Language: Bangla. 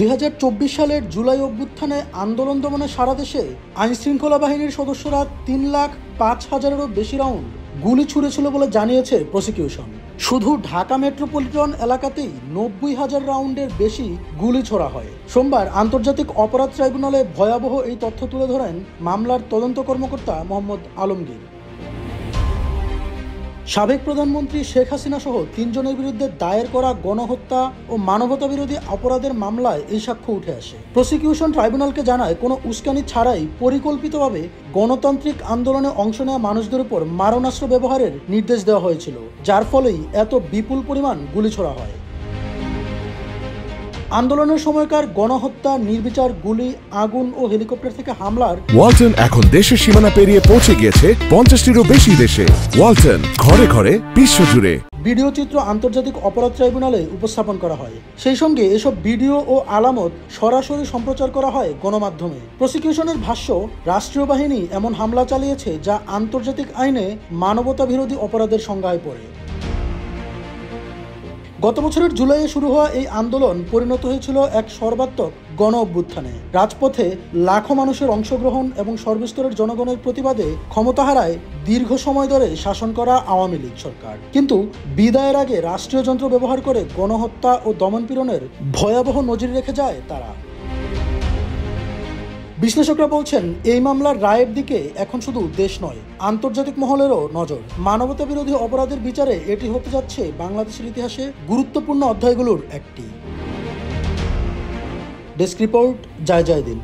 2024 সালের জুলাই অভ্যুত্থানে আন্দোলন দমনে সারা দেশে আইনশৃঙ্খলা বাহিনীর সদস্যরা 3,05,000-এরও বেশি রাউন্ড গুলি ছুড়েছিল বলে জানিয়েছে প্রসিকিউশন। শুধু ঢাকা মেট্রোপলিটন এলাকাতেই 90,000 রাউন্ডের বেশি গুলি ছোড়া হয়। সোমবার আন্তর্জাতিক অপরাধ ট্রাইব্যুনালে ভয়াবহ এই তথ্য তুলে ধরেন মামলার তদন্ত কর্মকর্তা মোহাম্মদ আলমগীর। সাবেক প্রধানমন্ত্রী শেখ হাসিনা সহ 3 জনের বিরুদ্ধে দায়ের করা গণহত্যা ও মানবতা বিরোধী অপরাধের মামলায় এই সাক্ষ্য উঠে আসে। প্রসিকিউশন ট্রাইব্যুনালকে জানায়, কোনো উস্কানি ছাড়াই পরিকল্পিতভাবে গণতান্ত্রিক আন্দোলনে অংশ নেওয়া মানুষদের উপর মারণাস্ত্র ব্যবহারের নির্দেশ দেওয়া হয়েছিল, যার ফলেই এত বিপুল পরিমাণ গুলি ছোড়া হয়। আন্দোলনের সময়কার গণহত্যা, নির্বিচার গুলি, আগুন ও হেলিকপ্টার থেকে হামলার ওয়ালটন এখন দেশের সীমানা পেরিয়ে পৌঁছে গিয়েছে 50টিরও বেশি দেশে। ওয়ালটন, ঘরে ঘরে বিশ্বজুড়ে। ভিডিও চিত্র আন্তর্জাতিক অপরাধ ট্রাইব্যুনালে উপস্থাপন করা হয়। সেই সঙ্গে এসব ভিডিও ও আলামত সরাসরি সম্প্রচার করা হয় গণমাধ্যমে। প্রসিকিউশনের ভাষ্য, রাষ্ট্রীয় বাহিনী এমন হামলা চালিয়েছে যা আন্তর্জাতিক আইনে মানবতা বিরোধী অপরাধের সংজ্ঞায় পড়ে। গত বছরের জুলাইয়ে শুরু হওয়া এই আন্দোলন পরিণত হয়েছিল এক সর্বাত্মক গণ অভ্যুত্থানে। রাজপথে লাখো মানুষের অংশগ্রহণ এবং সর্বস্তরের জনগণের প্রতিবাদে ক্ষমতা হারায় দীর্ঘ সময় ধরে শাসন করা আওয়ামী লীগ সরকার। কিন্তু বিদায়ের আগে রাষ্ট্রীয় যন্ত্র ব্যবহার করে গণহত্যা ও দমনপীড়নের ভয়াবহ নজির রেখে যায় তারা। বিশ্লেষকরা বলছেন, এই মামলার রায়ের দিকে এখন শুধু দেশ নয়, আন্তর্জাতিক মহলেরও নজর। মানবতা বিরোধী অপরাধের বিচারে এটি হতে যাচ্ছে বাংলাদেশের ইতিহাসে গুরুত্বপূর্ণ অধ্যায়গুলোর একটি। ডেস্ক রিপোর্ট, জয় জয় দিন।